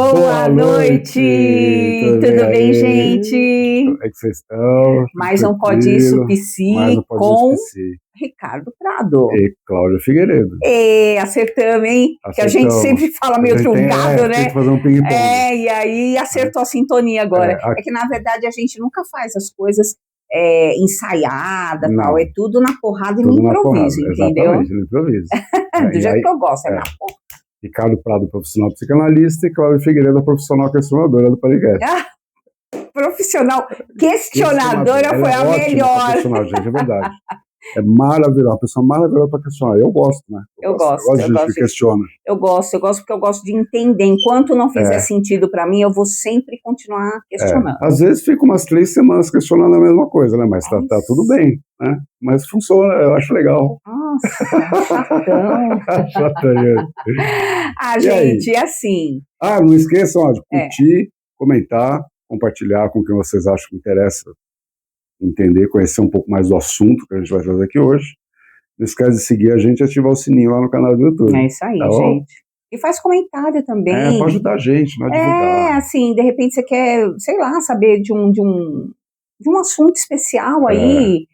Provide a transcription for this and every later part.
Boa noite! Tudo bem, gente? Como é que vocês estão? Mais um Pode Isso Psi com Ricardo Prado. E Cláudia Figueiredo. E acertamos, hein? Que a gente sempre fala meio truncado, né? Tem que fazer um ping-pong. E aí acertou a sintonia agora. É que, na verdade, a gente nunca faz as coisas ensaiada, tal. É tudo na porrada e no improviso, entendeu? Exatamente, no improviso. Do jeito que eu gosto, na porrada. Ricardo Prado, profissional psicanalista, e Cláudia Figueiredo, profissional questionadora do podcast. Profissional questionadora foi a melhor. Questionar, gente, é verdade. É maravilhosa, uma pessoa maravilhosa para questionar. Eu gosto, né? Eu gosto de gente que questiona. Eu gosto porque eu gosto de entender. Enquanto não fizer sentido para mim, eu vou sempre continuar questionando. Às vezes fica umas 3 semanas questionando a mesma coisa, né? Mas tá tudo bem, né? Mas funciona, eu acho legal. Nossa, chatão. Chatão. Gente, é assim. Não esqueçam de curtir, comentar, compartilhar com quem vocês acham que interessa entender, conhecer um pouco mais do assunto que a gente vai fazer aqui hoje. Não esquece de seguir a gente e ativar o sininho lá no canal do YouTube. É isso aí, gente. E faz comentário também. Para ajudar a gente, não é divulgar. Assim, de repente você quer, sei lá, saber de um assunto especial aí,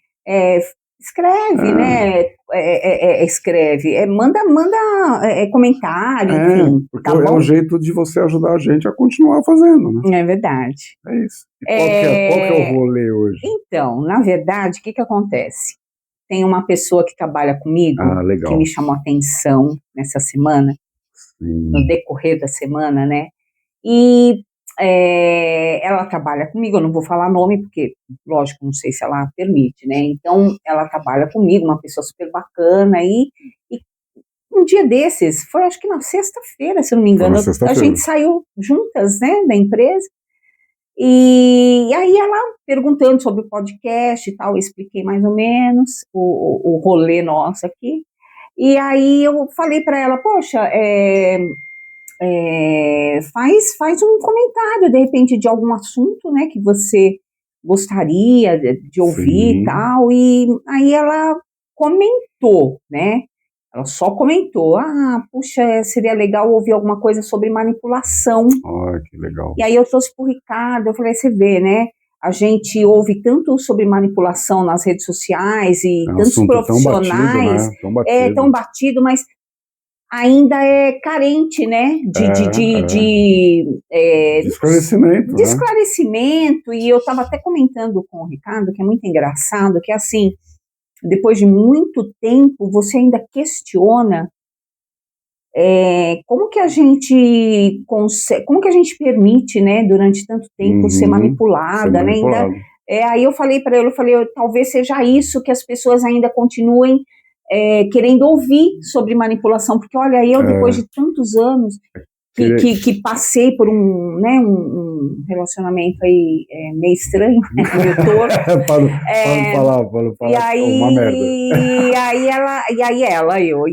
escreve, né? Escreve, manda comentário, enfim. Porque é um jeito de você ajudar a gente a continuar fazendo, né? É verdade. É isso. E qual que é o rolê hoje? Então, na verdade, o que acontece? Tem uma pessoa que trabalha comigo, que me chamou a atenção nessa semana, no decorrer da semana, né? E ela trabalha comigo, eu não vou falar nome, porque, lógico, não sei se ela permite, né? Então, ela trabalha comigo, uma pessoa super bacana, e um dia desses, foi acho que na sexta-feira, se eu não me engano, a gente saiu juntas, né, da empresa, e aí ela perguntando sobre o podcast e tal, eu expliquei mais ou menos o rolê nosso aqui, e aí eu falei para ela, poxa, faz um comentário, de repente, de algum assunto, né, que você gostaria de ouvir e tal, e aí ela comentou, né, ela só comentou, puxa, seria legal ouvir alguma coisa sobre manipulação. Que legal. E aí eu trouxe pro Ricardo, eu falei, você vê, né, a gente ouve tanto sobre manipulação nas redes sociais e tantos profissionais, tão batido, mas ainda é carente, né, de esclarecimento. De esclarecimento, e eu estava até comentando com o Ricardo, que é muito engraçado, que assim, depois de muito tempo, você ainda questiona como que a gente consegue, como que a gente permite, né, durante tanto tempo ser manipulada, né, ainda, aí eu falei para ele, talvez seja isso que as pessoas ainda continuem querendo ouvir sobre manipulação, porque olha, eu depois de tantos anos que passei por um relacionamento aí meio estranho, né, meio torto. Pode falar, e aí, uma merda. E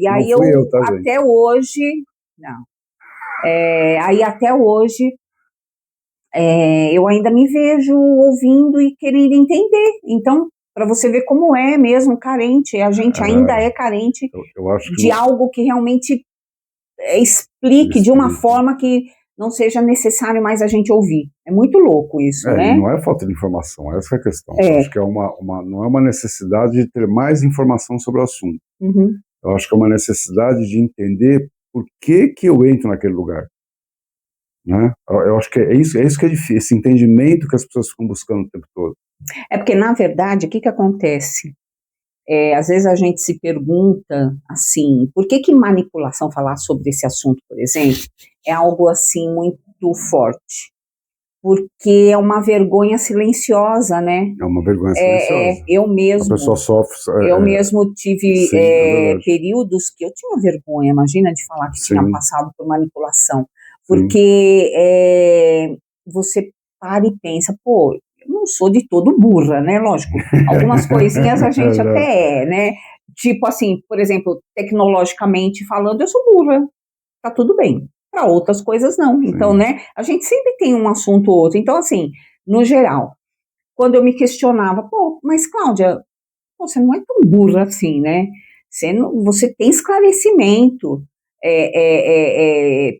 aí eu até hoje, aí até hoje, eu ainda me vejo ouvindo e querendo entender, então, para você ver como é mesmo carente, a gente ainda é carente de algo que realmente explique de uma forma que não seja necessário mais a gente ouvir. É muito louco isso, né? Não é falta de informação, essa é a questão. Eu acho que não é uma necessidade de ter mais informação sobre o assunto. Eu acho que é uma necessidade de entender por que eu entro naquele lugar. Né? Eu acho que é isso que é difícil, esse entendimento que as pessoas ficam buscando o tempo todo. Porque, na verdade, o que acontece? Às vezes a gente se pergunta, assim, por que manipulação, falar sobre esse assunto, por exemplo, é algo, assim, muito forte? Porque é uma vergonha silenciosa, né? É uma vergonha silenciosa. Eu mesmo... A pessoa sofre... eu mesmo tive períodos que eu tinha vergonha, imagina, de falar que tinha passado por manipulação. Porque você para e pensa, pô, eu não sou de todo burra, né? Lógico, algumas coisinhas a gente até né? Tipo assim, por exemplo, tecnologicamente falando, eu sou burra, tá tudo bem. Para outras coisas não. Então, né? A gente sempre tem um assunto ou outro. Então, assim, no geral, quando eu me questionava, mas Cláudia, você não é tão burra assim, né? Você tem esclarecimento.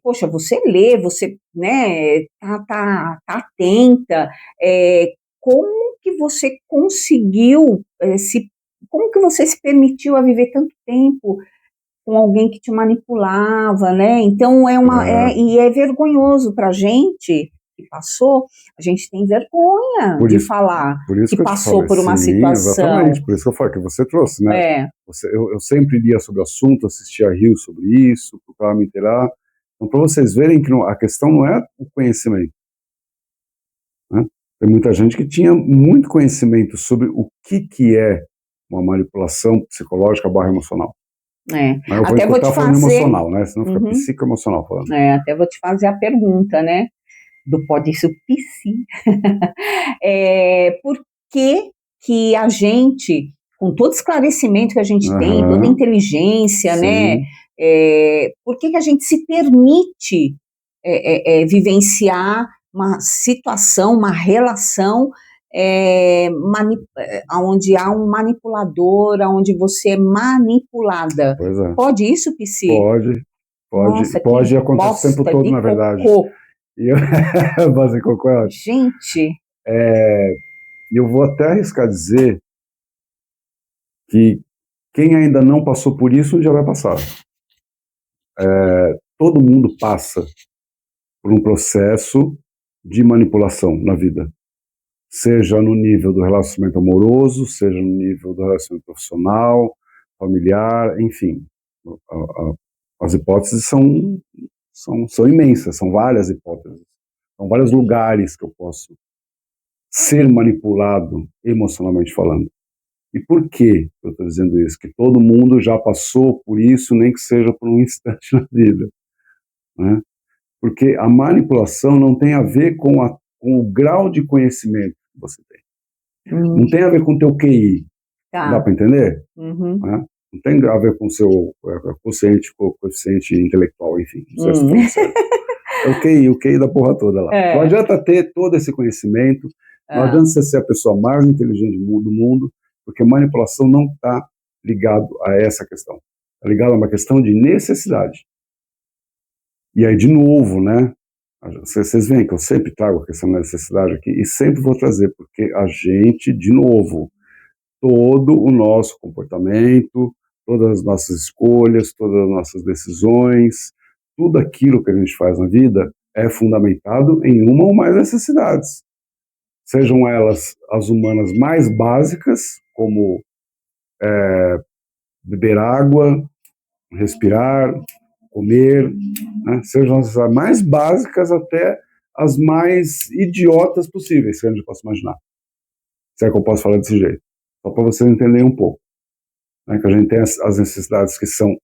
poxa, você lê, você, né, tá atenta, como que você conseguiu, como que você se permitiu a viver tanto tempo com alguém que te manipulava, né? Então e é vergonhoso para a gente que passou, a gente tem vergonha de falar que passou por uma situação. Exatamente, por isso que eu falo que você trouxe, né? Eu sempre lia sobre o assunto, assistia a Rio sobre isso, procurava me inteirar. Então, para vocês verem que a questão não é o conhecimento, né? Tem muita gente que tinha muito conhecimento sobre o que é uma manipulação psicológica / emocional. Mas eu até vou te fazer emocional, né? Senão fica psicoemocional falando. Até vou te fazer a pergunta, né? Do pode isso psi. Por que a gente, com todo esclarecimento que a gente tem, toda inteligência, né? Por que a gente se permite vivenciar uma situação, uma relação onde há um manipulador, onde você é manipulada? Pois é. Pode isso, psi? Pode acontecer o tempo todo, na verdade. E base cocô é ótimo. Gente. Eu vou até arriscar dizer que quem ainda não passou por isso já vai passar. Todo mundo passa por um processo de manipulação na vida. Seja no nível do relacionamento amoroso, seja no nível do relacionamento profissional, familiar, enfim. As hipóteses são imensas, são várias hipóteses. São vários lugares que eu posso ser manipulado emocionalmente falando. E por que eu estou dizendo isso? Que todo mundo já passou por isso, nem que seja por um instante na vida, né? Porque a manipulação não tem a ver com o grau de conhecimento que você tem. Não tem a ver com o teu QI. Dá para entender? Né? Não tem a ver com o seu coeficiente intelectual, enfim. Não sei se é o QI da porra toda lá. Não adianta ter todo esse conhecimento, não adianta você ser a pessoa mais inteligente do mundo, porque manipulação não está ligado a essa questão. Está ligado a uma questão de necessidade. E aí, de novo, né? Vocês veem que eu sempre trago a questão da necessidade aqui, e sempre vou trazer, porque a gente, de novo, todo o nosso comportamento, todas as nossas escolhas, todas as nossas decisões, tudo aquilo que a gente faz na vida é fundamentado em uma ou mais necessidades. Sejam elas as humanas mais básicas, como beber água, respirar, comer, né? Sejam as mais básicas até as mais idiotas possíveis que a gente possa imaginar. Se é que eu posso falar desse jeito. Só para vocês entenderem um pouco. Né? Que a gente tem as necessidades que são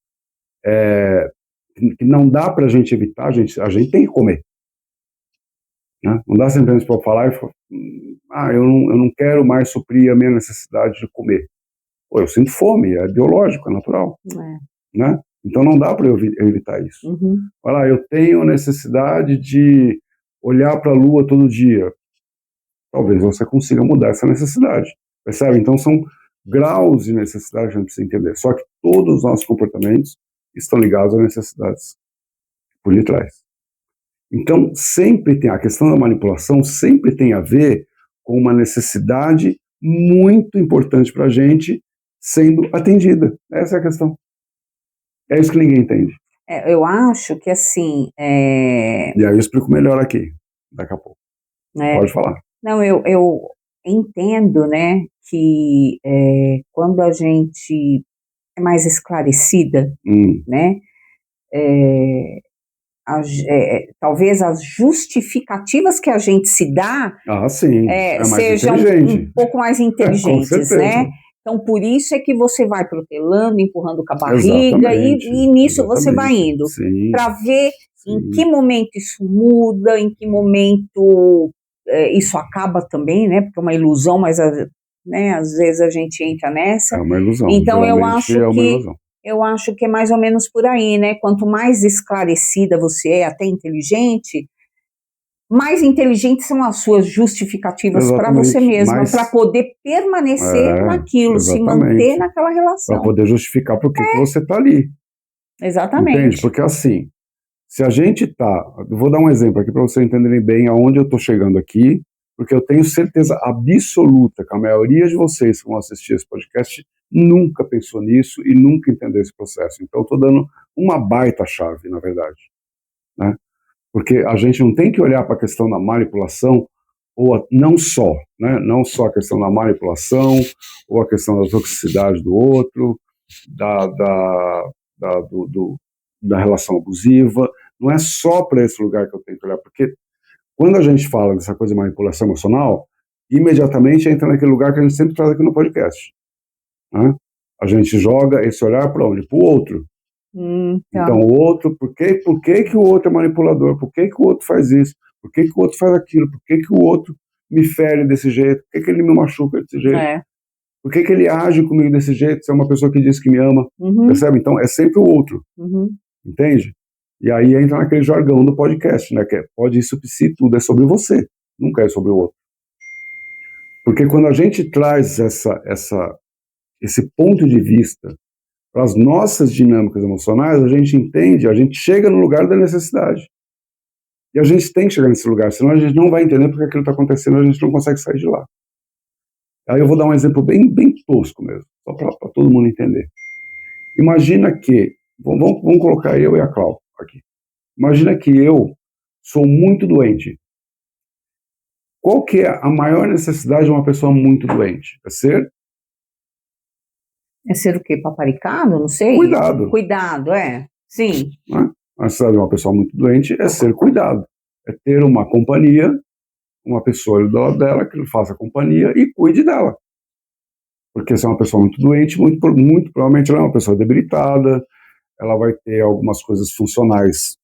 que não dá para a gente evitar, a gente tem que comer. Né? Não dá simplesmente para falar eu não quero mais suprir a minha necessidade de comer. Pô, eu sinto fome, é biológico, é natural. Né? Então não dá para eu evitar isso. Olha lá, eu tenho necessidade de olhar para a lua todo dia. Talvez você consiga mudar essa necessidade. Percebe? Então são graus de necessidade que a gente precisa entender. Só que todos os nossos comportamentos estão ligados a necessidades por detrás. Então sempre tem, a questão da manipulação sempre tem a ver com uma necessidade muito importante para a gente sendo atendida. Essa é a questão. É isso que ninguém entende. Eu acho que assim... E aí eu explico melhor aqui, daqui a pouco. Pode falar. Não, eu entendo, né, que quando a gente é mais esclarecida, né, talvez as justificativas que a gente se dá sejam um pouco mais inteligentes, né? Então, por isso é que você vai protelando, empurrando com a barriga, e nisso você vai indo, para ver em que momento isso muda, em que momento isso acaba também, né? Porque é uma ilusão, mas né, às vezes a gente entra nessa. É uma ilusão. Então, eu acho que é mais ou menos por aí, né? Quanto mais esclarecida você é, até inteligente, mais inteligentes são as suas justificativas para você mesma, para poder permanecer naquilo, se manter naquela relação. Para poder justificar por que você está ali. Exatamente. Entende? Porque assim, se a gente vou dar um exemplo aqui para vocês entenderem bem aonde eu estou chegando aqui, porque eu tenho certeza absoluta que a maioria de vocês que vão assistir esse podcast nunca pensou nisso e nunca entendeu esse processo. Então, eu estou dando uma baita chave, na verdade, né? Porque a gente não tem que olhar para a questão da manipulação, não só a questão da manipulação, ou a questão da toxicidade do outro, da relação abusiva. Não é só para esse lugar que eu tenho que olhar, porque quando a gente fala dessa coisa de manipulação emocional, imediatamente entra naquele lugar que a gente sempre traz aqui no podcast, né? A gente joga esse olhar para onde? Para o outro. Então, o outro, por que que o outro é manipulador? Por que que o outro faz isso? Por que que o outro faz aquilo? Por que que o outro me fere desse jeito? Por que que ele me machuca desse jeito? Por que que ele age comigo desse jeito? Se é uma pessoa que diz que me ama, percebe? Então, é sempre o outro, entende? E aí entra naquele jargão do podcast, né? Que é, pode isso, se tudo é sobre você, nunca é sobre o outro. Porque quando a gente traz esse ponto de vista para as nossas dinâmicas emocionais, a gente entende, a gente chega no lugar da necessidade. E a gente tem que chegar nesse lugar, senão a gente não vai entender porque aquilo está acontecendo, a gente não consegue sair de lá. Aí eu vou dar um exemplo bem tosco mesmo, só para todo mundo entender. Imagina que, vamos colocar eu e a Cláudia aqui. Imagina que eu sou muito doente. Qual que é a maior necessidade de uma pessoa muito doente? É ser? É ser o quê? Paparicado? Não sei. Cuidado. Cuidado, sim. Né? A necessidade de uma pessoa muito doente é ser cuidado. É ter uma companhia, uma pessoa do lado dela que lhe faça companhia e cuide dela. Porque se é uma pessoa muito doente, muito provavelmente ela é uma pessoa debilitada, ela vai ter algumas coisas funcionais,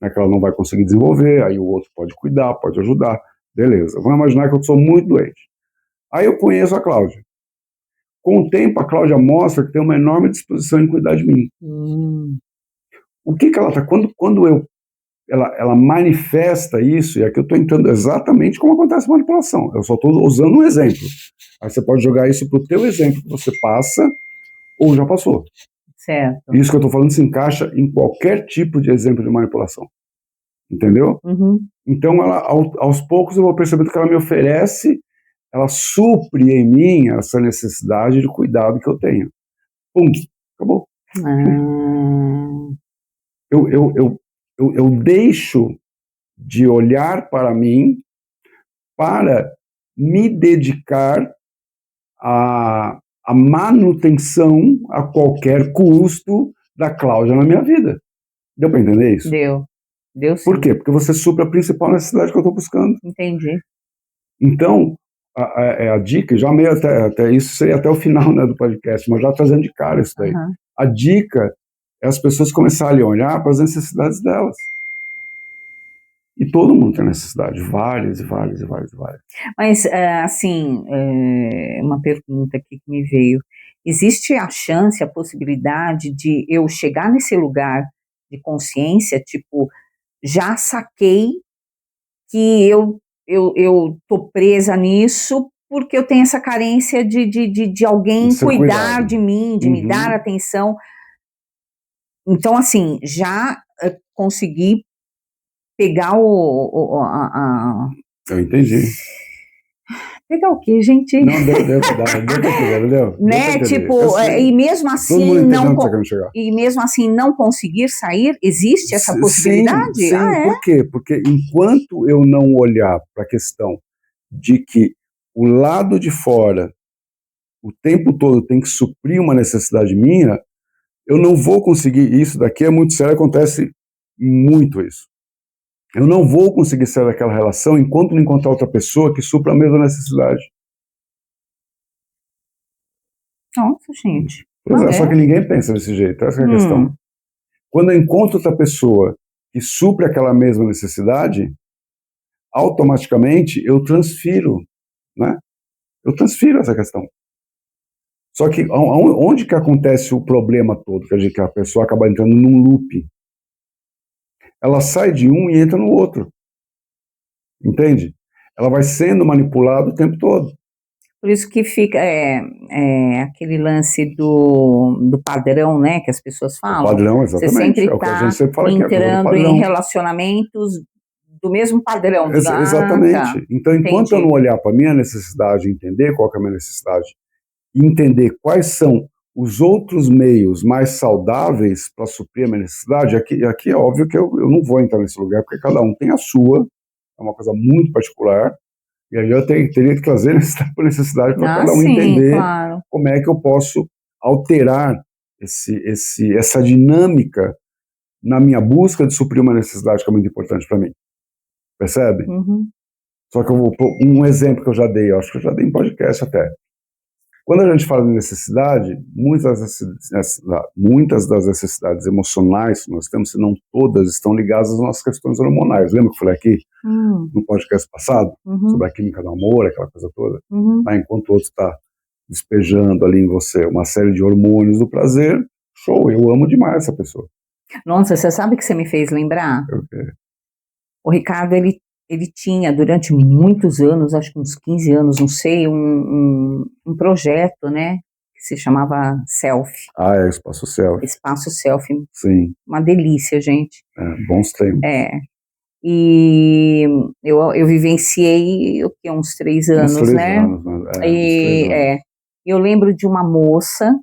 né, que ela não vai conseguir desenvolver, aí o outro pode cuidar, pode ajudar, beleza. Vamos imaginar que eu sou muito doente. Aí eu conheço a Cláudia. Com o tempo, a Cláudia mostra que tem uma enorme disposição em cuidar de mim. O que ela está... Quando ela manifesta isso, e aqui eu estou entrando exatamente como acontece a manipulação. Eu só estou usando um exemplo. Aí você pode jogar isso para o teu exemplo que você passa ou já passou. Certo. Isso que eu estou falando se encaixa em qualquer tipo de exemplo de manipulação. Entendeu? Então, aos poucos eu vou percebendo que ela me oferece, ela supre em mim essa necessidade de cuidado que eu tenho. Pum, acabou. Eu deixo de olhar para mim para me dedicar à manutenção a qualquer custo da Cláudia na minha vida. Deu para entender isso? Deu sim. Por quê? Porque você supre a principal necessidade que eu estou buscando. Entendi. Então, a dica, já meio até isso seria até o final, né, do podcast, mas já trazendo de cara isso daí. A dica é as pessoas começarem a olhar para as necessidades delas. E todo mundo tem necessidade, várias. Mas, assim, uma pergunta aqui que me veio. Existe a chance, a possibilidade de eu chegar nesse lugar de consciência, tipo, já saquei que eu tô presa nisso porque eu tenho essa carência de alguém cuidar de mim, de me dar atenção. Então, assim, já consegui pegar Eu entendi. Pegar o quê, gente? Não, deu entendeu? Né, tipo, e mesmo assim não conseguir sair, existe essa possibilidade? Sim, por quê? Porque enquanto eu não olhar para a questão de que o lado de fora o tempo todo tem que suprir uma necessidade minha, eu não vou conseguir. Isso daqui é muito sério, acontece muito isso. Eu não vou conseguir sair daquela relação enquanto não encontrar outra pessoa que supra a mesma necessidade. Nossa, gente. Pois é, só que ninguém pensa desse jeito, essa é a questão. Quando eu encontro outra pessoa que supre aquela mesma necessidade, automaticamente eu transfiro, né? Eu transfiro essa questão. Só que onde que acontece o problema todo? Que a pessoa acaba entrando num loop. Ela sai de um e entra no outro. Entende? Ela vai sendo manipulada o tempo todo. Por isso que fica aquele lance do padrão, né, que as pessoas falam. O padrão, exatamente. Você sempre está entrando em relacionamentos do mesmo padrão. Exatamente. Tá. Então, enquanto eu não olhar para a minha necessidade, entender qual que é a minha necessidade, e entender quais são os outros meios mais saudáveis para suprir a minha necessidade, aqui é óbvio que eu não vou entrar nesse lugar, porque cada um tem a sua, é uma coisa muito particular, e aí eu teria que trazer necessidade por necessidade para cada um entender como é que eu posso alterar essa dinâmica na minha busca de suprir uma necessidade que é muito importante para mim. Percebe? Uhum. Só que eu vou pôr um exemplo que eu já dei, acho que eu já dei em podcast até. Quando a gente fala de necessidade, muitas das necessidades emocionais que nós temos, se não todas, estão ligadas às nossas questões hormonais. Lembra que eu falei aqui no podcast passado, sobre a química do amor, aquela coisa toda? Enquanto o outro está despejando ali em você uma série de hormônios do prazer, show, eu amo demais essa pessoa. Nossa, você sabe o que você me fez lembrar? Okay. O Ricardo, ele tinha, durante muitos anos, acho que uns 15 anos, não sei, um projeto, né, que se chamava Self. É Espaço Self. Espaço Self. Sim. Uma delícia, gente. Bons tempos. E eu vivenciei, uns 3 anos, né? E eu lembro de uma moça,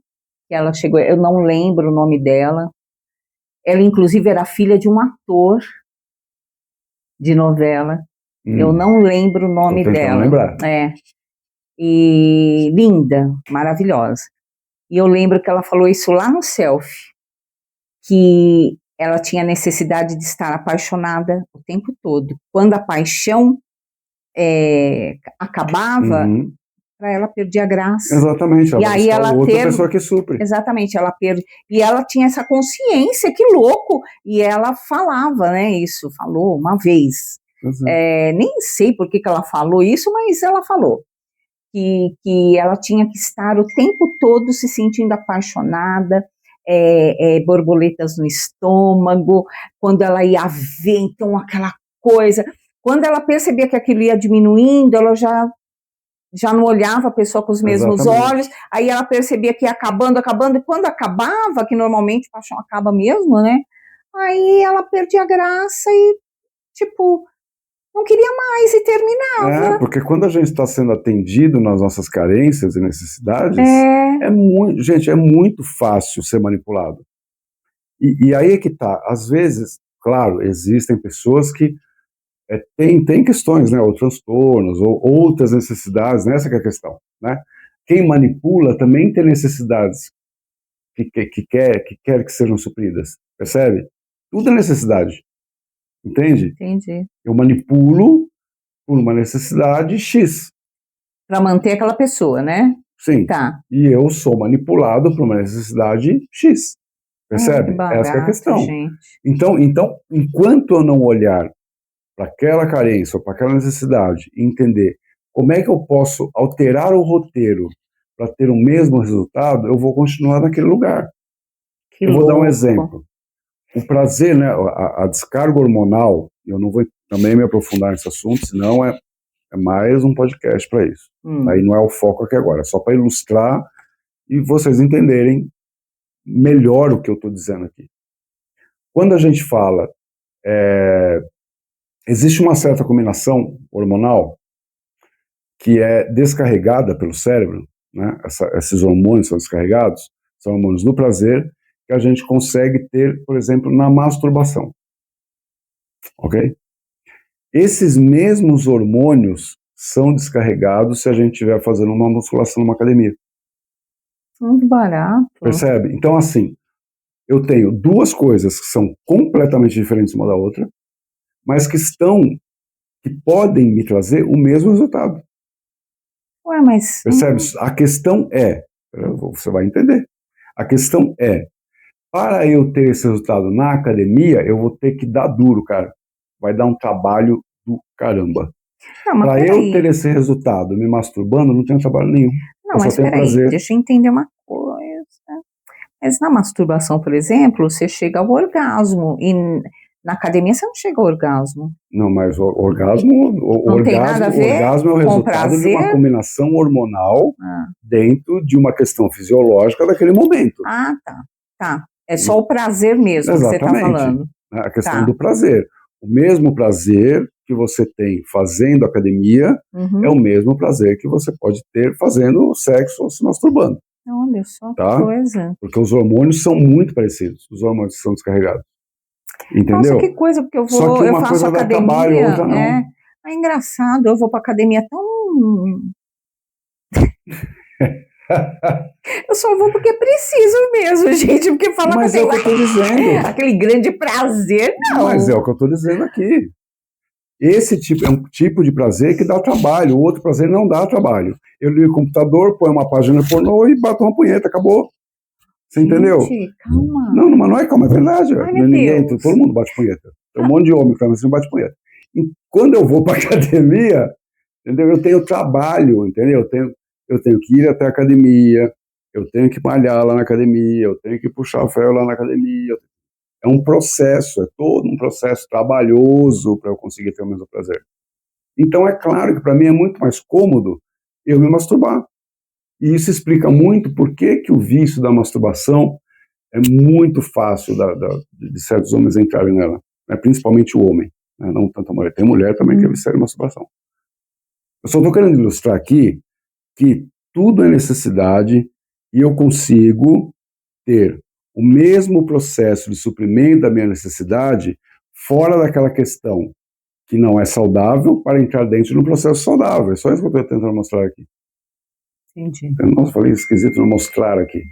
que ela chegou, eu não lembro o nome dela, ela inclusive era filha de um ator de novela, eu não lembro o nome dela. Lembrar. E linda, maravilhosa. E eu lembro que ela falou isso lá no Self, que ela tinha necessidade de estar apaixonada o tempo todo. Quando a paixão acabava, para ela perdia a graça. Exatamente. E aí ela outra pessoa que supre. Exatamente, e ela tinha essa consciência, que louco, e ela falava, né, isso, falou uma vez. Nem sei por que ela falou isso, mas ela falou que ela tinha que estar o tempo todo se sentindo apaixonada, borboletas no estômago, quando ela ia ver, então aquela coisa, quando ela percebia que aquilo ia diminuindo, ela já não olhava a pessoa com os mesmos olhos, aí ela percebia que ia acabando, e quando acabava, que normalmente a paixão acaba mesmo, né, aí ela perdia a graça e, tipo, não queria mais e terminava. Porque quando a gente está sendo atendido nas nossas carências e necessidades, gente, é muito fácil ser manipulado. E aí é que tá, às vezes, claro, existem pessoas que tem questões, né, ou transtornos, ou outras necessidades, essa que é a questão, né? Quem manipula também tem necessidades que quer que sejam supridas, percebe? Tudo é necessidade, entende? Entendi. Eu manipulo por uma necessidade X. Para manter aquela pessoa, né? Sim. Tá. E eu sou manipulado por uma necessidade X, percebe? Barato, essa é a questão. Gente. Então, enquanto eu não olhar para aquela carência ou para aquela necessidade e entender como é que eu posso alterar o roteiro para ter o mesmo resultado, eu vou continuar naquele lugar. Eu vou dar um exemplo. O prazer, né, a descarga hormonal, eu não vou também me aprofundar nesse assunto, senão é mais um podcast para isso. Aí não é o foco aqui agora, é só para ilustrar e vocês entenderem melhor o que eu estou dizendo aqui. Quando a gente fala existe uma certa combinação hormonal que é descarregada pelo cérebro, né? Esses hormônios são descarregados, são hormônios do prazer, que a gente consegue ter, por exemplo, na masturbação. Ok? Esses mesmos hormônios são descarregados se a gente estiver fazendo uma musculação numa academia. Muito barato. Percebe? Então, assim, eu tenho duas coisas que são completamente diferentes uma da outra, mas que podem me trazer o mesmo resultado. Ué, mas... Percebe? A questão você vai entender. A questão para eu ter esse resultado na academia, eu vou ter que dar duro, cara. Vai dar um trabalho do caramba. Para eu ter esse resultado me masturbando, não tenho trabalho nenhum. Não, mas peraí, deixa eu entender uma coisa. Mas na masturbação, por exemplo, você chega ao orgasmo e Na academia você não chega ao orgasmo. Não, mas o orgasmo... Não tem nada a ver o orgasmo é o resultado de uma combinação hormonal dentro de uma questão fisiológica daquele momento. Ah, tá. É só o prazer mesmo. Exatamente. Que você está falando. A questão do prazer. O mesmo prazer que você tem fazendo academia é o mesmo prazer que você pode ter fazendo sexo ou se masturbando. Olha só que coisa. Porque os hormônios são muito parecidos, os hormônios que são descarregados. Entendeu? Nossa, que coisa, porque eu faço academia. Trabalho, outra não. É engraçado, eu vou pra academia tão... Eu só vou porque preciso mesmo, gente, porque falar Mas é o que eu estou dizendo. Aquele grande prazer, não. Mas é o que eu estou dizendo aqui. Esse tipo é um tipo de prazer que dá trabalho, o outro prazer não dá trabalho. Eu ligo o computador, ponho uma página pornô e bato uma punheta, acabou. Você entendeu? Calma. Não, mas não é calma, é verdade. Todo mundo bate punheta. Tem um monte de homem que fala assim, bate punheta. E quando eu vou para academia, entendeu? Eu tenho trabalho, entendeu? Eu tenho que ir até a academia, eu tenho que malhar lá na academia, eu tenho que puxar ferro lá na academia. É um processo, é todo um processo trabalhoso para eu conseguir ter o mesmo prazer. Então é claro que para mim é muito mais cômodo eu me masturbar. E isso explica muito por que o vício da masturbação é muito fácil de certos homens entrarem nela, né? Principalmente o homem, né? Não tanto a mulher. Tem mulher também que é viciada em masturbação. Eu só estou querendo ilustrar aqui que tudo é necessidade e eu consigo ter o mesmo processo de suprimento da minha necessidade fora daquela questão que não é saudável para entrar dentro de um processo saudável. É só isso que eu estou tentando mostrar aqui. Entendi. Nossa, falei esquisito não mostrar aqui.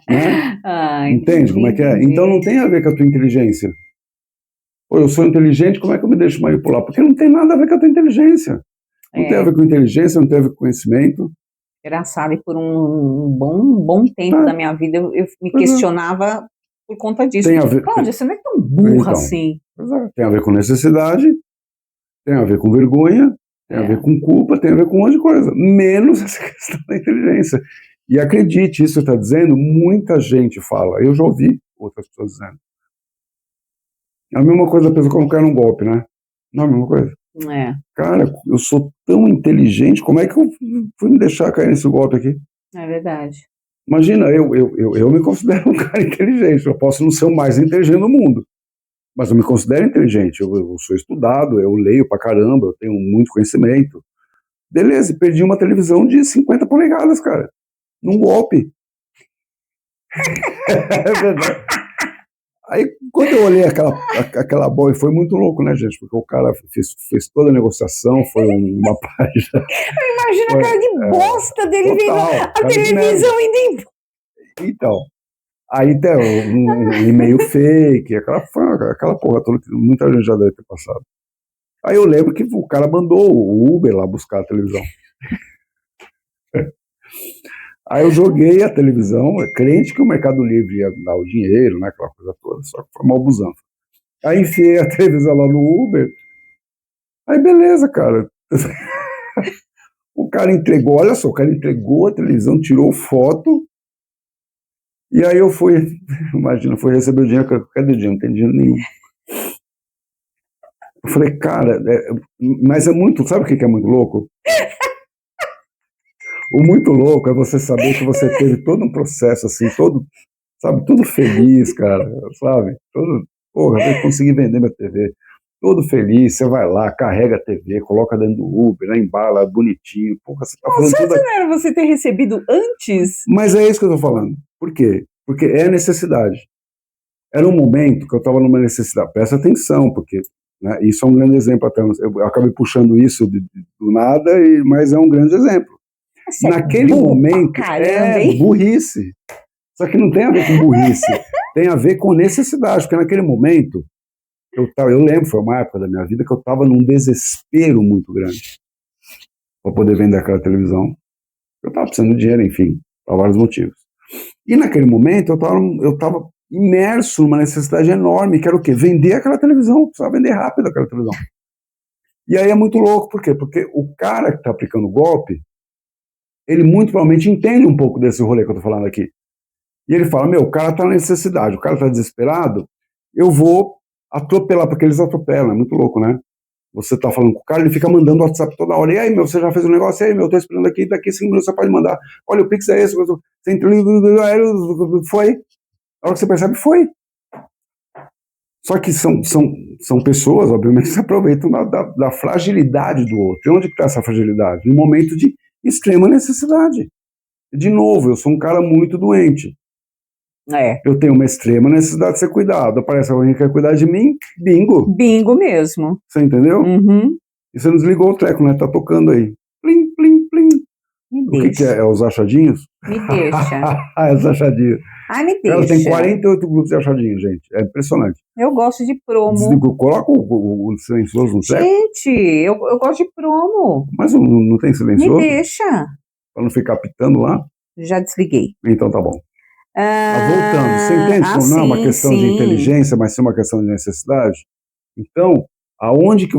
Né? Entende como é que é? Então não tem a ver com a tua inteligência. Pô, eu sou inteligente, como é que eu me deixo manipular? Porque não tem nada a ver com a tua inteligência. Não tem a ver com inteligência, não tem a ver com conhecimento. Engraçado, e por um bom tempo da minha vida eu me questionava por conta disso. Cláudia, você não é tão burra assim. Tem a ver com necessidade, tem a ver com vergonha, tem a ver com culpa, tem a ver com um monte de coisa. Menos essa questão da inteligência. E acredite, isso que está dizendo, muita gente fala. Eu já ouvi outras pessoas dizendo. É a mesma coisa da pessoa quando cai num golpe, né? Não é a mesma coisa? Cara, eu sou tão inteligente, como é que eu fui me deixar cair nesse golpe aqui? É verdade. Imagina, eu me considero um cara inteligente, eu posso não ser o mais inteligente do mundo, mas eu me considero inteligente, eu sou estudado, eu leio pra caramba, eu tenho muito conhecimento. Beleza, perdi uma televisão de 50 polegadas, cara, num golpe. É verdade. Aí, quando eu olhei aquela bola, foi muito louco, né, gente? Porque o cara fez toda a negociação, foi uma página. Imagina a cara de bosta dele vendo a televisão indo embora. Então, aí tem um e-mail fake, aquela porra toda que muita gente já deve ter passado. Aí eu lembro que o cara mandou o Uber lá buscar a televisão. Aí eu joguei a televisão, crente que o Mercado Livre ia dar o dinheiro, né, aquela coisa toda, só que foi mal abusando. Aí enfiei a televisão lá no Uber, aí beleza, cara. O cara entregou, olha só, o cara entregou a televisão, tirou foto, e aí eu fui, imagina, fui receber o dinheiro, cadê o dinheiro? Não tem dinheiro nenhum. Eu falei, cara, mas é muito, sabe o que é muito louco? O muito louco é você saber que você teve todo um processo assim, tudo feliz, cara, sabe? Porra, eu consegui vender minha TV, todo feliz, você vai lá, carrega a TV, coloca dentro do Uber, né, embala bonitinho, porra, você tá falando tudo... Não era você ter recebido antes? Mas é isso que eu tô falando. Por quê? Porque é necessidade. Era um momento que eu tava numa necessidade, presta atenção, porque né, isso é um grande exemplo até, eu acabei puxando isso do nada, mas é um grande exemplo. Você naquele momento burrice. Só que não tem a ver com burrice, tem a ver com necessidade, porque naquele momento, eu lembro, foi uma época da minha vida que eu estava num desespero muito grande para poder vender aquela televisão. Eu estava precisando de dinheiro, enfim, por vários motivos. E naquele momento eu estava imerso numa necessidade enorme, que era o quê? Vender aquela televisão, eu precisava vender rápido aquela televisão. E aí é muito louco, por quê? Porque o cara que está aplicando o golpe, ele muito provavelmente entende um pouco desse rolê que eu tô falando aqui. E ele fala, o cara tá na necessidade, o cara tá desesperado, eu vou atropelar, porque eles atropelam, é muito louco, né? Você tá falando com o cara, ele fica mandando WhatsApp toda hora. E aí, meu, você já fez um negócio? E aí, meu, tô esperando aqui, daqui 5 minutos você pode mandar. Olha, o Pix é esse. Você entrou, foi. A hora que você percebe, foi. Só que são pessoas, obviamente, que se aproveitam da fragilidade do outro. E onde está essa fragilidade? No momento de extrema necessidade. De novo, eu sou um cara muito doente. Eu tenho uma extrema necessidade de ser cuidado. Aparece alguém que quer cuidar de mim, bingo. Bingo mesmo. Você entendeu? Uhum. E você não desligou o treco, né? Tá tocando aí. Plim, plim, plim. O que é? É os achadinhos? Me deixa. É os achadinhos. Ai, me deixa. Ela tem 48 grupos de achadinhos, gente. É impressionante. Eu gosto de promo. Desligou. Coloca o silencioso no treco. Gente, eu gosto de promo. Mas não tem silencioso? Me deixa. Pra não ficar pitando lá? Já desliguei. Então tá bom. Voltando, você entende como não é uma questão de inteligência, mas sim uma questão de necessidade? Então, aonde que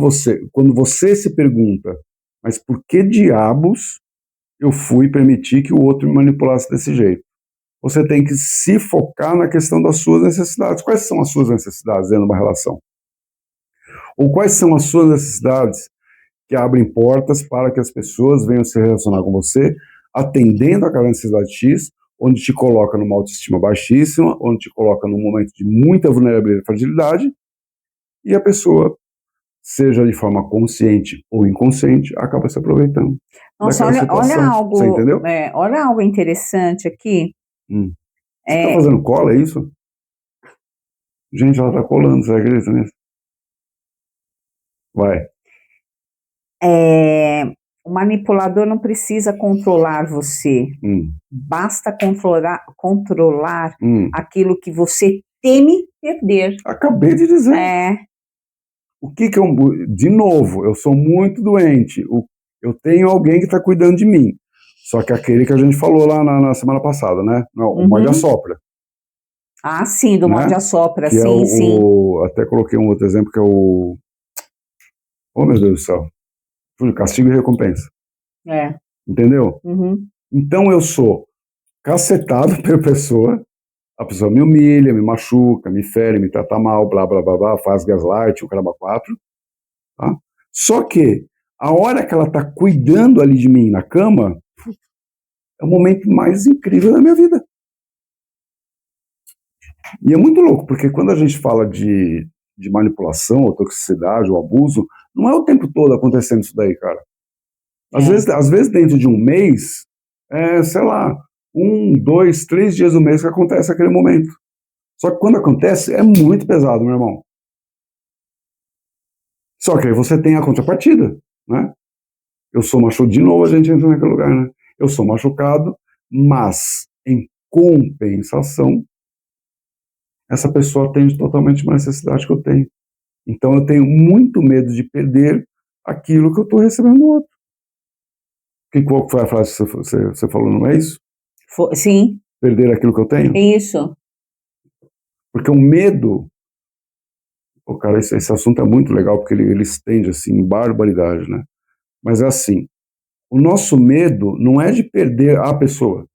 quando você se pergunta, mas por que diabos eu fui permitir que o outro me manipulasse desse jeito? Você tem que se focar na questão das suas necessidades. Quais são as suas necessidades dentro de uma relação? Ou quais são as suas necessidades que abrem portas para que as pessoas venham se relacionar com você, atendendo aquela necessidade X, onde te coloca numa autoestima baixíssima, onde te coloca num momento de muita vulnerabilidade e fragilidade, e a pessoa, seja de forma consciente ou inconsciente, acaba se aproveitando. Nossa, olha algo, você entendeu? Olha algo interessante aqui. Você está fazendo cola, é isso? Gente, ela está colando, você acredita nisso? Vai. O manipulador não precisa controlar você. Basta controlar aquilo que você teme perder. Acabei de dizer. O que eu... De novo, eu sou muito doente. Eu tenho alguém que está cuidando de mim. Só que aquele que a gente falou lá na semana passada, né? O morde-a-sopra. Ah, sim, do morde-a-sopra, sim, sim. Até coloquei um outro exemplo que é o... Oh, meu Deus do céu. Castigo e recompensa. Entendeu? Então eu sou cacetado pela pessoa, a pessoa me humilha, me machuca, me fere, me trata mal, blá, blá, blá, blá, faz gaslight, o caramba 4. Tá? Só que a hora que ela está cuidando ali de mim na cama, é o momento mais incrível da minha vida. E é muito louco, porque quando a gente fala de manipulação, ou toxicidade, ou abuso, não é o tempo todo acontecendo isso daí, cara. Às vezes dentro de um mês, sei lá, 1, 2, 3 dias do mês que acontece aquele momento. Só que quando acontece, é muito pesado, meu irmão. Só que aí você tem a contrapartida, né? Eu sou machucado, de novo a gente entra naquele lugar, né? Eu sou machucado, mas em compensação, essa atende totalmente uma necessidade que eu tenho. Então eu tenho muito medo de perder aquilo que eu estou recebendo do outro. Qual foi a frase que você falou, não é isso? Sim. Perder aquilo que eu tenho? Isso. Porque o medo... cara, esse assunto é muito legal, porque ele estende, assim, barbaridade, né? Mas é assim, o nosso medo não é de perder a pessoa.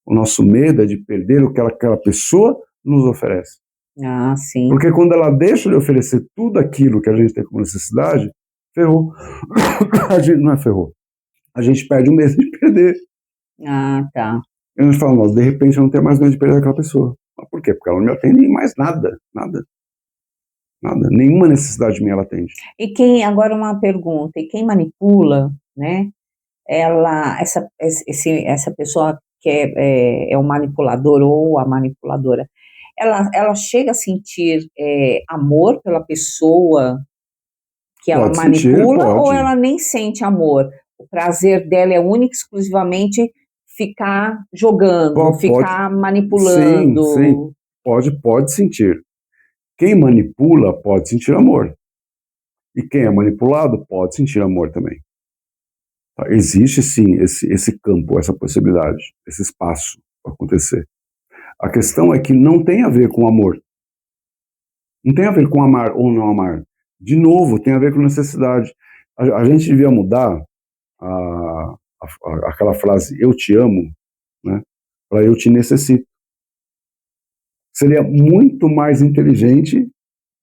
O nosso medo é de perder o que aquela pessoa nos oferece. Ah, sim. Porque quando ela deixa de oferecer tudo aquilo que a gente tem como necessidade, ferrou. A gente não é ferrou. A gente perde o medo de perder. Ah, tá. E a gente fala, nossa, de repente eu não tenho mais medo de perder aquela pessoa. Mas por quê? Porque ela não me atende em mais nada. Nada. Nada. Nenhuma necessidade minha ela atende. Agora uma pergunta, e quem manipula, né? Essa pessoa que é o manipulador ou a manipuladora, ela chega a sentir amor pela pessoa que ela manipula, ou ela nem sente amor? O prazer dela é único, exclusivamente ficar jogando, ficar manipulando. Sim, pode sentir. Quem manipula pode sentir amor. E quem é manipulado pode sentir amor também. Tá? Existe sim esse campo, essa possibilidade, esse espaço para acontecer. A questão é que não tem a ver com amor. Não tem a ver com amar ou não amar. De novo, tem a ver com necessidade. A gente devia mudar aquela frase eu te amo, né, para eu te necessito. Seria muito mais inteligente,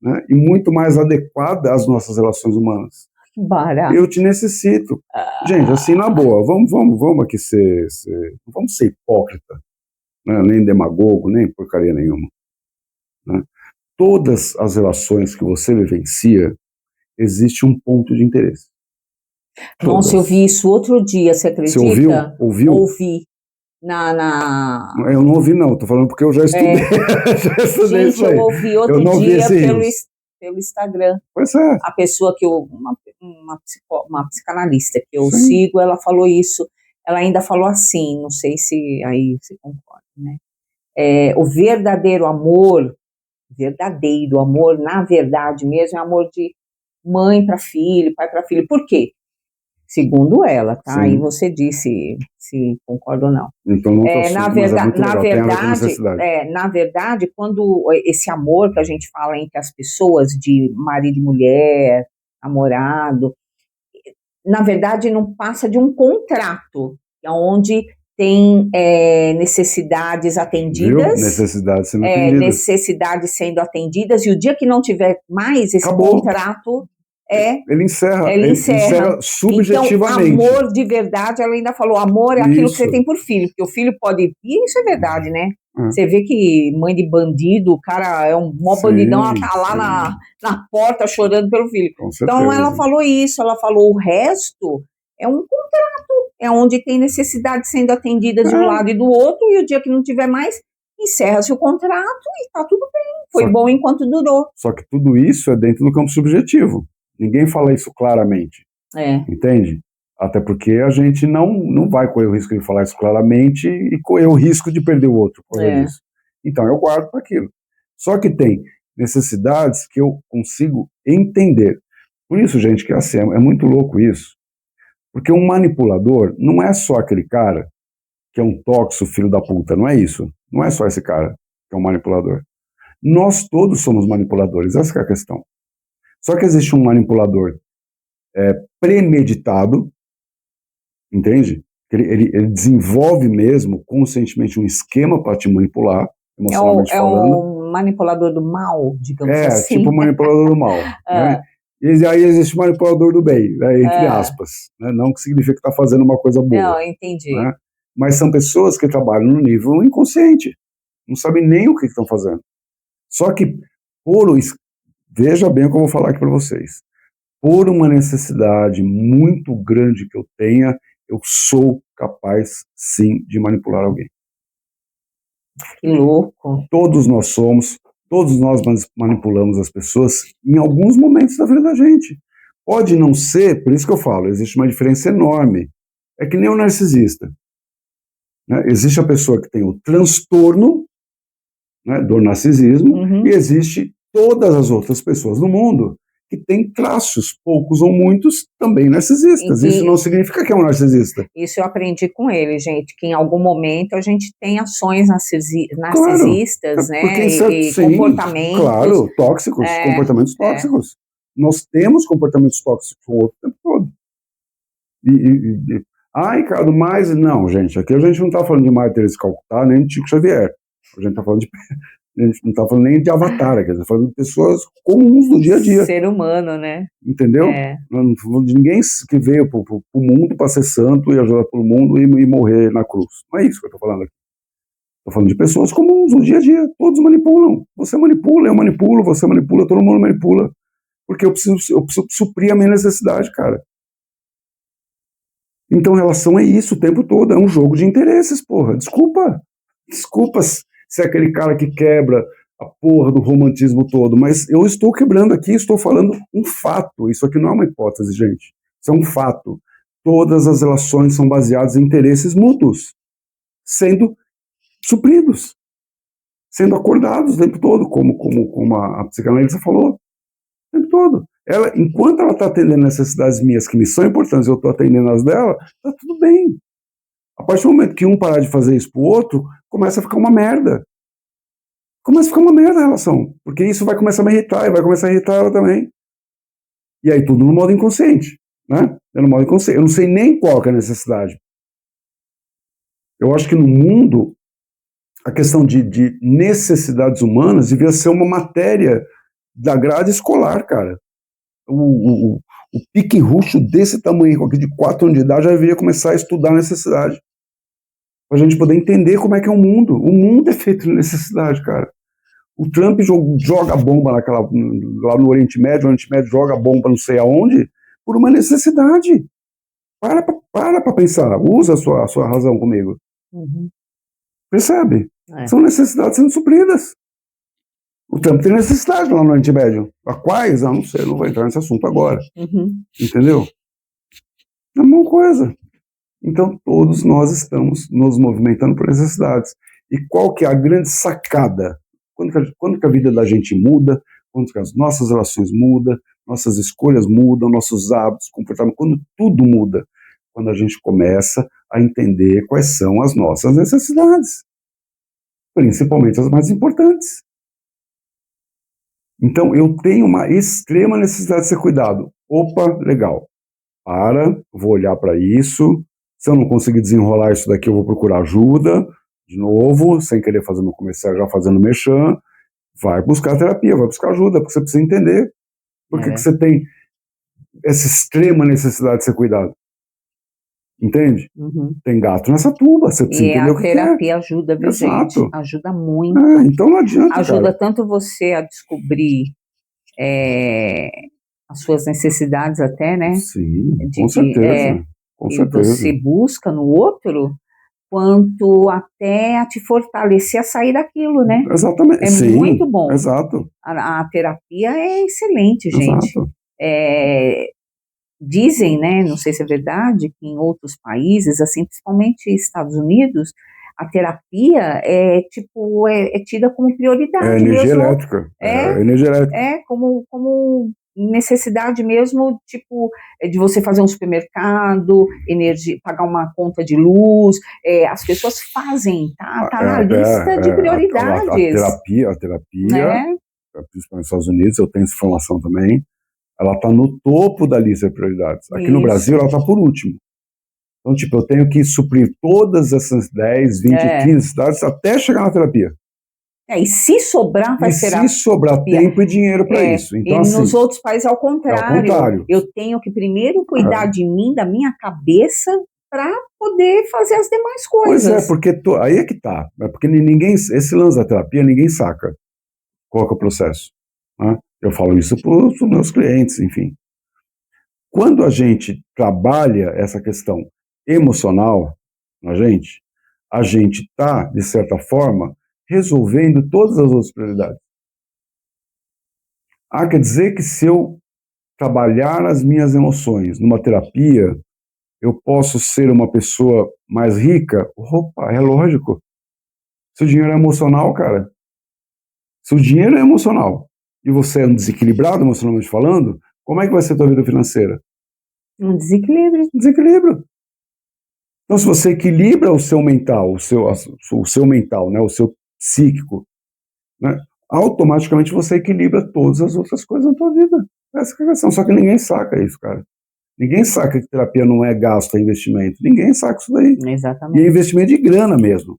né, e muito mais adequada às nossas relações humanas. Barato. Eu te necessito. Gente, assim, na boa, vamos aqui não vamos ser hipócrita, né, nem demagogo, nem porcaria nenhuma. Né? Todas as relações que você vivencia, existe um ponto de interesse. Nossa, todas. Eu vi isso outro dia, você acredita? Você ouviu? Ouvi. Eu não ouvi, não, tô falando porque eu já estudei. Já estudei. Gente, isso aí. Eu ouvi outro dia pelo Instagram. Pois é. A pessoa que uma psicanalista que eu sigo, ela falou isso. Ela ainda falou assim, não sei se aí você concorda, né? O verdadeiro amor, na verdade mesmo, é amor de mãe para filho, pai para filho. Por quê? Segundo ela, tá? Aí você disse se concorda ou não. Então não na verdade, quando esse amor que a gente fala entre as pessoas, de marido e mulher, namorado, na verdade não passa de um contrato, onde tem necessidades atendidas. Necessidades sendo atendidas, e o dia que não tiver mais esse contrato... Ele encerra subjetivamente. Então, amor de verdade, ela ainda falou, amor é aquilo que você tem por filho, porque o filho pode... E isso é verdade, né? Você vê que mãe de bandido, o cara é um mó bandidão, tá lá na porta chorando pelo filho. Então, ela falou isso, ela falou, o resto é um contrato, é onde tem necessidade sendo atendida de um lado e do outro, e o dia que não tiver mais, encerra-se o contrato e tá tudo bem. Foi bom enquanto durou. Só que tudo isso é dentro do campo subjetivo. Ninguém fala isso claramente, entende? Até porque a gente não vai correr o risco de falar isso claramente e correr o risco de perder o outro por causa disso. Então eu guardo para aquilo. Só que tem necessidades que eu consigo entender. Por isso, gente, que assim, é muito louco isso. Porque um manipulador não é só aquele cara que é um tóxico filho da puta, não é isso. Não é só esse cara que é um manipulador. Nós todos somos manipuladores, essa que é a questão. Só que existe um manipulador premeditado, entende? Ele desenvolve mesmo, conscientemente, um esquema para te manipular, emocionalmente falando. É o manipulador do mal, digamos assim. Tipo o manipulador do mal. Né? E aí existe o manipulador do bem, né? Entre aspas. Né? Não que significa que está fazendo uma coisa boa. Não, entendi. Né? Mas são pessoas que trabalham no nível inconsciente. Não sabem nem o que estão fazendo. Só que, veja bem o que eu vou falar aqui para vocês. Por uma necessidade muito grande que eu tenha, eu sou capaz, sim, de manipular alguém. Que louco. Todos nós manipulamos as pessoas em alguns momentos da vida da gente. Pode não ser, por isso que eu falo, existe uma diferença enorme. É que nem o narcisista. Né? Existe a pessoa que tem o transtorno, né, do narcisismo, e existe todas as outras pessoas no mundo que têm traços, poucos ou muitos, também narcisistas. Isso não significa que é um narcisista. Isso eu aprendi com ele, gente, que em algum momento a gente tem ações narcisistas, né, e comportamentos... Claro, tóxicos, comportamentos tóxicos. Nós temos comportamentos tóxicos com o outro o tempo todo. Ricardo, mas... Não, gente, aqui a gente não está falando de Madre Teresa de Calcutá, nem de Chico Xavier. A gente não está falando nem de Avatar, quer dizer, está falando de pessoas comuns do dia a dia. Ser humano, né? Entendeu? Não estou falando de ninguém que veio para o mundo para ser santo e ajudar todo mundo e morrer na cruz. Não é isso que eu estou falando aqui. Estou falando de pessoas comuns do dia a dia. Todos manipulam. Você manipula, eu manipulo, você manipula, todo mundo manipula. Porque eu preciso suprir a minha necessidade, cara. Então, relação é isso o tempo todo. É um jogo de interesses, porra. Desculpa se é aquele cara que quebra a porra do romantismo todo, mas eu estou quebrando aqui, estou falando um fato. Isso aqui não é uma hipótese, gente. Isso é um fato. Todas as relações são baseadas em interesses mútuos, sendo supridos, sendo acordados o tempo todo, como a psicanalista falou, o tempo todo. Enquanto ela está atendendo necessidades minhas que me são importantes, eu estou atendendo as dela, está tudo bem. A partir do momento que um parar de fazer isso pro outro, começa a ficar uma merda. Começa a ficar uma merda a relação. Porque isso vai começar a me irritar e vai começar a irritar ela também. E aí tudo no modo inconsciente. Né? No modo inconsciente. Eu não sei nem qual que é a necessidade. Eu acho que no mundo, a questão de necessidades humanas devia ser uma matéria da grade escolar, cara. O pique ruxo desse tamanho, aqui de 4 anos de idade, já deveria começar a estudar necessidade. Pra gente poder entender como é que é o mundo. O mundo é feito de necessidade, cara. O Trump joga bomba lá no Oriente Médio, o Oriente Médio joga bomba não sei aonde, por uma necessidade. Para pensar, usa a sua razão comigo. Uhum. Percebe? São necessidades sendo supridas. O Trump tem necessidade lá no Oriente Médio. A quais? Não sei, não vou entrar nesse assunto agora. Uhum. Entendeu? É a mesma coisa. Então, todos nós estamos nos movimentando por necessidades. E qual que é a grande sacada? Quando que a vida da gente muda, quando que as nossas relações mudam, nossas escolhas mudam, nossos hábitos, comportamentos, quando tudo muda, quando a gente começa a entender quais são as nossas necessidades, principalmente as mais importantes. Então, eu tenho uma extrema necessidade de ser cuidado. Opa, legal. Vou olhar para isso. Se eu não conseguir desenrolar isso daqui, eu vou procurar ajuda. De novo, sem querer fazer meu comercial, já fazendo merchan. Vai buscar terapia, vai buscar ajuda, porque você precisa entender por que você tem essa extrema necessidade de ser cuidado. Entende? Uhum. Tem gato nessa tuba, você precisa entender o que é. E a terapia ajuda, viu, gente? Ajuda muito. Então não adianta, ajuda cara. Tanto você a descobrir as suas necessidades até, né? Sim, com certeza. Com certeza. E você busca no outro, quanto até a te fortalecer a sair daquilo, né? Exatamente. Sim, muito bom. Exato. A terapia é excelente, gente. Exato. Dizem, né, não sei se é verdade, que em outros países, assim, principalmente Estados Unidos, a terapia é tida como prioridade. É energia elétrica. Energia elétrica. Como necessidade mesmo, tipo, de você fazer um supermercado, pagar uma conta de luz, as pessoas fazem, tá na lista de prioridades. A terapia, principalmente nos Estados Unidos, eu tenho essa informação também, ela está no topo da lista de prioridades. Aqui no Brasil, ela está por último. Então, tipo, eu tenho que suprir todas essas 10, 20, 15 necessidades até chegar na terapia. E se sobrar, vai ser se sobrar tempo e dinheiro para isso. Então, e assim, nos outros países, ao contrário. Eu tenho que primeiro cuidar de mim, da minha cabeça, para poder fazer as demais coisas. Pois é, porque aí é que tá. Porque esse lance da terapia, ninguém saca qual que é o processo. Né? Eu falo isso para os meus clientes, enfim. Quando a gente trabalha essa questão emocional na gente, a gente está, de certa forma, resolvendo todas as outras prioridades. Quer dizer que se eu trabalhar as minhas emoções numa terapia, eu posso ser uma pessoa mais rica? Opa, é lógico. Se o dinheiro é emocional, cara, se o dinheiro é emocional e você é um desequilibrado emocionalmente falando, como é que vai ser a tua vida financeira? Um desequilíbrio. Desequilíbrio. Então, se você equilibra o seu mental, o seu mental, né, o seu psíquico, né, automaticamente você equilibra todas as outras coisas na tua vida. Essa é a questão. Só que ninguém saca isso, cara. Ninguém saca que terapia não é gasto, é investimento. Ninguém saca isso daí. Exatamente. E é investimento de grana mesmo.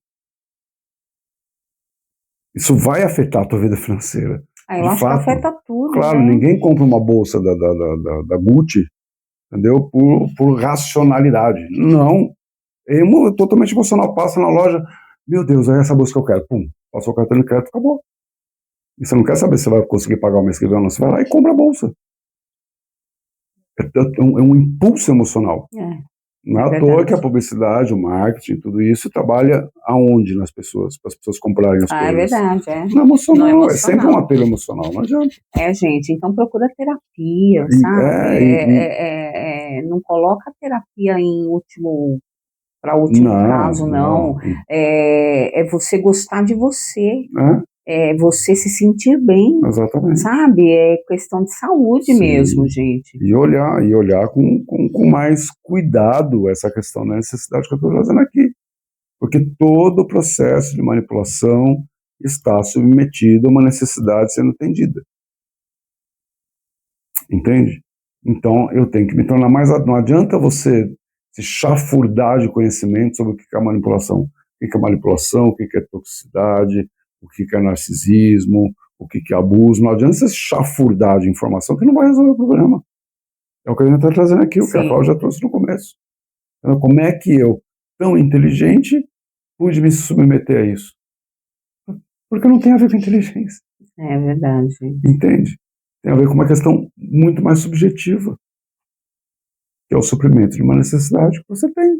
Isso vai afetar a tua vida financeira. Eu acho que afeta tudo. Claro, né? Ninguém compra uma bolsa da Gucci, entendeu? Por racionalidade. Não. É totalmente emocional. Passa na loja, meu Deus, é essa bolsa que eu quero. Pum, passou o cartão de crédito, acabou. E você não quer saber se você vai conseguir pagar o mês que vem ou não. Você vai lá e compra a bolsa. É um impulso emocional. Não é à toa que a publicidade, o marketing, tudo isso trabalha aonde nas pessoas, para as pessoas comprarem as coisas. É verdade, Não é emocional, é sempre um apelo emocional, não adianta. Gente, então procura terapia, sabe? Não coloca a terapia em último caso, não. É você gostar de você. É você se sentir bem. Exatamente. Sabe? É questão de saúde mesmo, gente. E olhar com mais cuidado essa questão da necessidade que eu estou fazendo aqui. Porque todo o processo de manipulação está submetido a uma necessidade sendo atendida. Entende? Então, eu tenho que me tornar mais... Não adianta você se chafurdar de conhecimento sobre o que é manipulação. O que é manipulação, o que é toxicidade, o que é narcisismo, o que é abuso. Não adianta você chafurdar de informação que não vai resolver o problema. É o que a gente está trazendo aqui, o que a Cláudia trouxe no começo. Então, como é que eu, tão inteligente, pude me submeter a isso? Porque não tem a ver com inteligência. É verdade. Entende? Tem a ver com uma questão muito mais subjetiva, que é o suprimento de uma necessidade que você tem.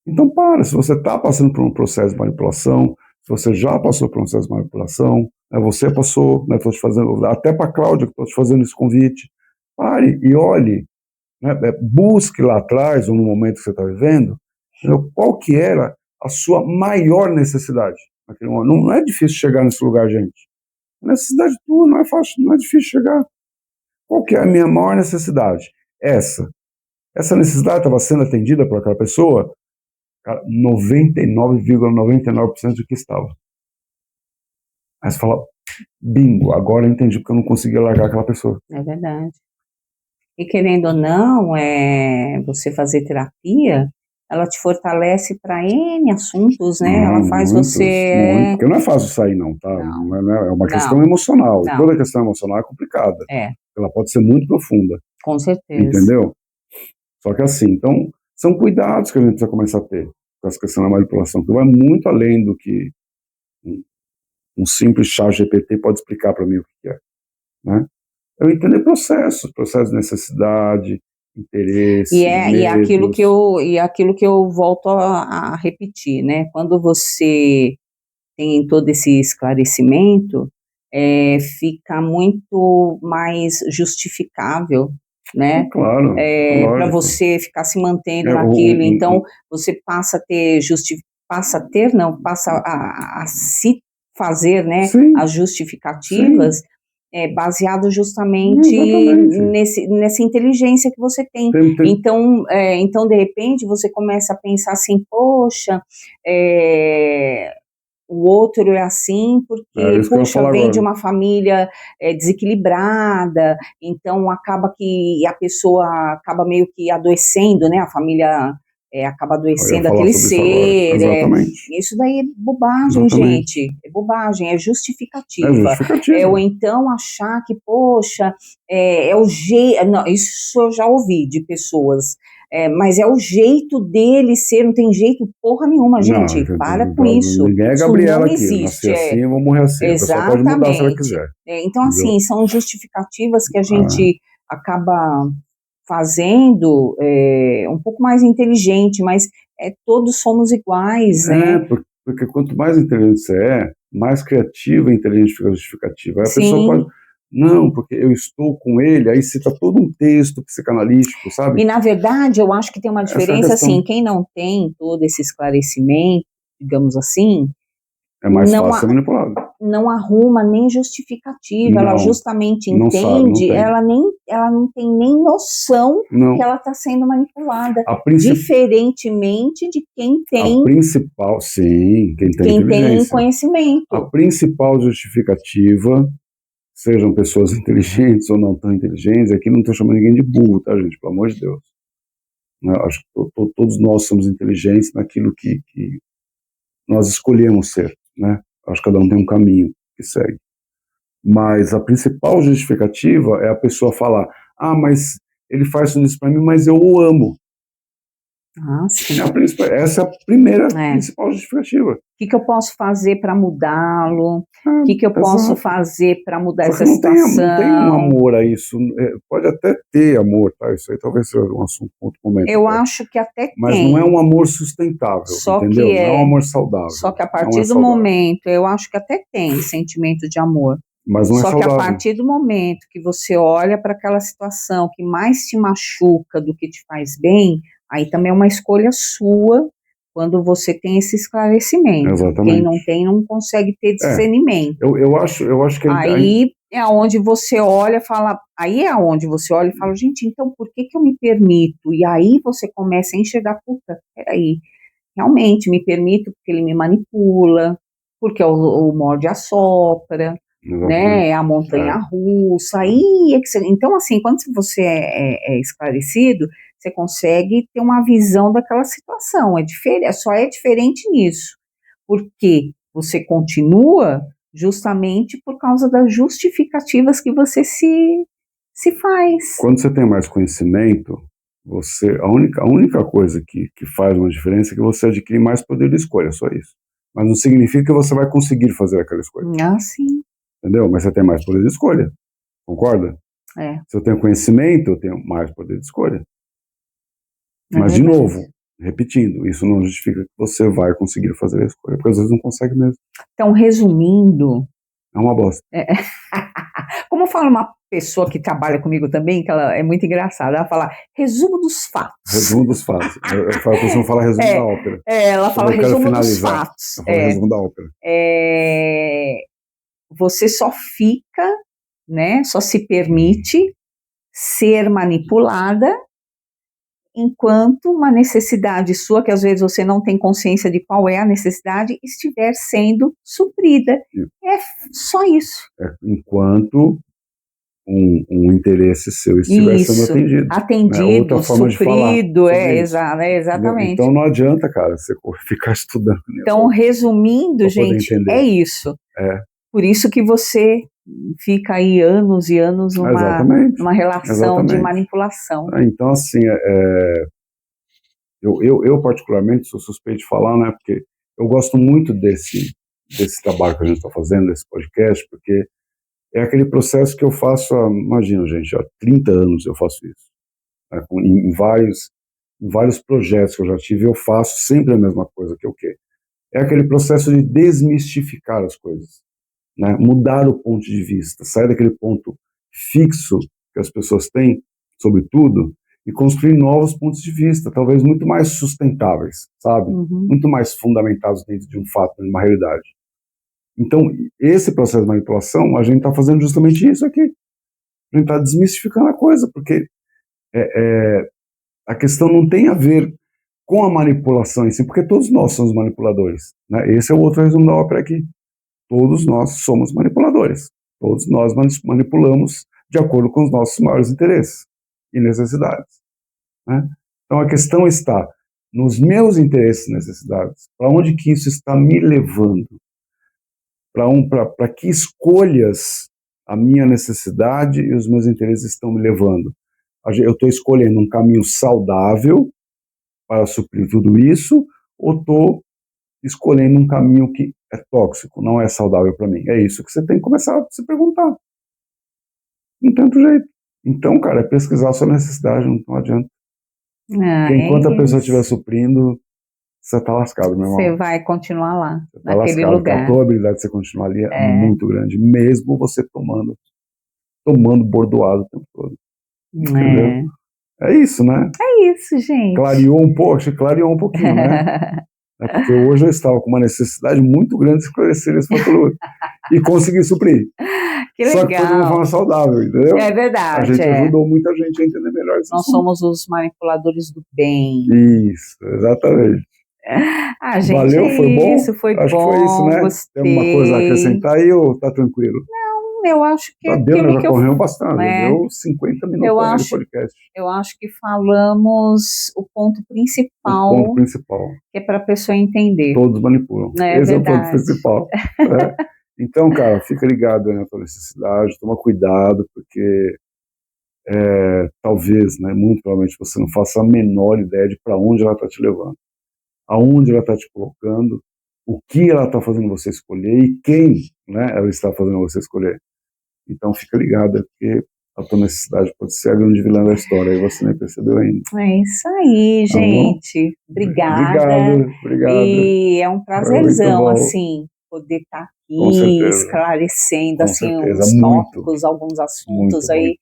Então, se você está passando por um processo de manipulação, se você já passou por um processo de manipulação, você passou, estou te fazendo, até para a Cláudia, que estou te fazendo esse convite, pare e olhe, busque lá atrás, ou no momento que você está vivendo, qual que era a sua maior necessidade. Não é difícil chegar nesse lugar, gente. A necessidade tua não é fácil, não é difícil chegar. Qual que é a minha maior necessidade? Essa necessidade estava sendo atendida por aquela pessoa? Cara, 99,99% do que estava. Aí você fala, bingo, agora eu entendi porque eu não conseguia largar aquela pessoa. É verdade. E querendo ou não, você fazer terapia, ela te fortalece para N assuntos, né? Ela faz você... Porque não é fácil sair, não, tá? Não é uma questão emocional. Não. Toda questão emocional é complicada. Ela pode ser muito profunda. Com certeza. Entendeu? Só que assim, então, são cuidados que a gente precisa começar a ter com essa questão da manipulação, que vai muito além do que um simples chat GPT pode explicar para mim o que é, né? Eu entender processos de necessidade, interesse, e aquilo que eu volto a repetir, né? Quando você tem todo esse esclarecimento, fica muito mais justificável, né? Claro. Para você ficar se mantendo naquilo. Então, você passa a se fazer, né? Sim. As justificativas. Sim. Baseado justamente nessa inteligência que você tem. Então, de repente, você começa a pensar assim, poxa, o outro é assim porque, puxa, vem de uma família desequilibrada, então acaba que a pessoa acaba meio que adoecendo, né? A família acaba adoecendo aquele ser. Isso daí é bobagem, gente. É bobagem, é justificativa. Ou então achar que, poxa, é o jeito. Não, isso eu já ouvi de pessoas. Mas é o jeito dele ser, não tem jeito porra nenhuma, gente. Para com isso. Ninguém é Gabriela aqui. Eu nasci assim, eu vou morrer assim. Exatamente. A pessoa pode mudar se ela quiser. Então, assim, são justificativas que a gente acaba fazendo um pouco mais inteligente, mas todos somos iguais, né? Porque quanto mais inteligente você mais criativa e inteligente fica a justificativa. Aí a pessoa pode... Não, porque eu estou com ele, aí cita todo um texto psicanalítico, sabe? E, na verdade, eu acho que tem uma diferença, assim, quem não tem todo esse esclarecimento, digamos assim... É mais fácil ser manipulado. Não arruma nem justificativa, ela justamente entende, ela não tem nem noção que ela está sendo manipulada, diferentemente de quem tem... A principal, sim, quem tem conhecimento. A principal justificativa... Sejam pessoas inteligentes ou não tão inteligentes, aqui não estou chamando ninguém de burro, tá, gente? Pelo amor de Deus. Acho que todos nós somos inteligentes naquilo que nós escolhemos ser, né? Acho que cada um tem um caminho que segue. Mas a principal justificativa é a pessoa falar, mas ele faz tudo isso para mim, mas eu o amo. Sim. Essa é a primeira principal justificativa. O que eu posso fazer para mudá-lo? O que eu posso fazer para mudar essa situação? Não tem um amor a isso. Pode até ter amor, tá? Isso aí talvez seja um assunto para outro momento. Eu acho que até tem. Mas não é um amor sustentável, entendeu? Não é um amor saudável. Só que a partir do momento, eu acho que até tem sentimento de amor. Mas não é saudável. Só que a partir do momento que você olha para aquela situação que mais te machuca do que te faz bem, aí também é uma escolha sua quando você tem esse esclarecimento. Exatamente. Quem não tem não consegue ter discernimento. Eu acho que... Aí é onde você olha e fala... Aí é onde você olha e fala, gente, então por que eu me permito? E aí você começa a enxergar, puta, peraí, realmente me permito porque ele me manipula, porque o morde a sopra, né, a montanha-russa. Então, assim, quando você é esclarecido, você consegue ter uma visão daquela situação. Só é diferente nisso, porque você continua justamente por causa das justificativas que você se faz. Quando você tem mais conhecimento, a única coisa que faz uma diferença é que você adquire mais poder de escolha, só isso. Mas não significa que você vai conseguir fazer aquela escolha. Ah, sim. Entendeu? Mas você tem mais poder de escolha. Concorda? É. Se eu tenho conhecimento, eu tenho mais poder de escolha. Mas, de novo, repetindo, isso não justifica que você vai conseguir fazer a escolha, porque às vezes não consegue mesmo. Então, resumindo... É uma bosta. Como fala uma pessoa que trabalha comigo também, que ela é muito engraçada, ela fala resumo dos fatos. Resumo dos fatos. Eu costumo falar resumo da ópera. Ela fala resumo dos fatos. Eu falo resumo da ópera. Você só fica, né, só se permite ser manipulada enquanto uma necessidade sua, que às vezes você não tem consciência de qual é a necessidade, estiver sendo suprida. É só isso. Enquanto um interesse seu estiver sendo atendido. Atendido, outra forma suprido, exatamente. Então não adianta, cara, você ficar estudando. Então, resumindo, gente, é isso. Por isso que você fica aí anos e anos numa relação de manipulação. Então, assim, eu particularmente sou suspeito de falar, né, porque eu gosto muito desse trabalho que a gente está fazendo, desse podcast, porque é aquele processo que eu faço, imagina, gente, há 30 anos eu faço isso. Né, em vários projetos que eu já tive, eu faço sempre a mesma coisa, que é o quê? É aquele processo de desmistificar as coisas. Né, mudar o ponto de vista, sair daquele ponto fixo que as pessoas têm sobre tudo e construir novos pontos de vista, talvez muito mais sustentáveis, sabe? Muito mais fundamentados dentro de um fato, de uma realidade. Então, esse processo de manipulação, a gente está fazendo justamente isso aqui. A gente está desmistificando a coisa, porque a questão não tem a ver com a manipulação em si, porque todos nós somos manipuladores. Né? Esse é o outro resumo da ópera aqui. Todos nós somos manipuladores. Todos nós manipulamos de acordo com os nossos maiores interesses e necessidades. Né? Então a questão está nos meus interesses e necessidades. Para onde que isso está me levando? Para que escolhas a minha necessidade e os meus interesses estão me levando? Eu estou escolhendo um caminho saudável para suprir tudo isso, ou estou escolhendo um caminho que é tóxico, não é saudável para mim? É isso que você tem que começar a se perguntar. Não tem outro jeito. Então, cara, é pesquisar a sua necessidade, não adianta. Porque enquanto a pessoa estiver suprindo, você está lascado, meu irmão. Você vai continuar lá, naquele lascado, lugar. A probabilidade de você continuar ali é muito grande, mesmo você tomando bordoado o tempo todo. Entendeu? É isso, né? É isso, gente. Clareou um pouquinho, né? Porque hoje eu estava com uma necessidade muito grande de esclarecer esse fator e conseguir suprir. Que legal. Só que foi de uma forma saudável, entendeu? É verdade. A gente ajudou muita gente a entender melhor isso. Nós somos os manipuladores do bem. Isso, exatamente. Gente, valeu, foi bom? Isso, foi acho bom, que foi isso, né? Gostei. Tem uma coisa a acrescentar aí ou tá tranquilo? Não, eu acho que... já correu bastante, deu 50 minutos de podcast. Eu acho que falamos o ponto principal. O ponto principal. Que é para a pessoa entender. Todos manipulam. Esse é o ponto principal. Então, cara, fica ligado aí na tua necessidade, toma cuidado, porque talvez, né, muito provavelmente você não faça a menor ideia de para onde ela está te levando, aonde ela está te colocando, o que ela está fazendo você escolher e quem, né, ela está fazendo você escolher. Então fica ligado, porque a tua necessidade pode ser a grande vilã da história, e você nem percebeu ainda. É isso aí, gente. Obrigada. Obrigado. E é um prazerzão, assim, poder estar aqui esclarecendo, assim, uns tópicos, alguns assuntos aí.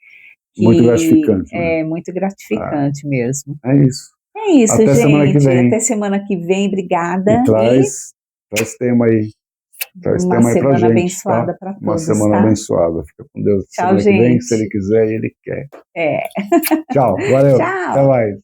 Muito gratificante. É muito gratificante mesmo. É isso. É isso, até gente. Semana que vem. Até semana que vem. Obrigada. E traz tema aí. Uma semana abençoada para todos. Uma semana abençoada. Fica com Deus. Tchau, semana gente. que vem, se Ele quiser, Ele quer. É. Tchau. Valeu. Tchau. Até mais.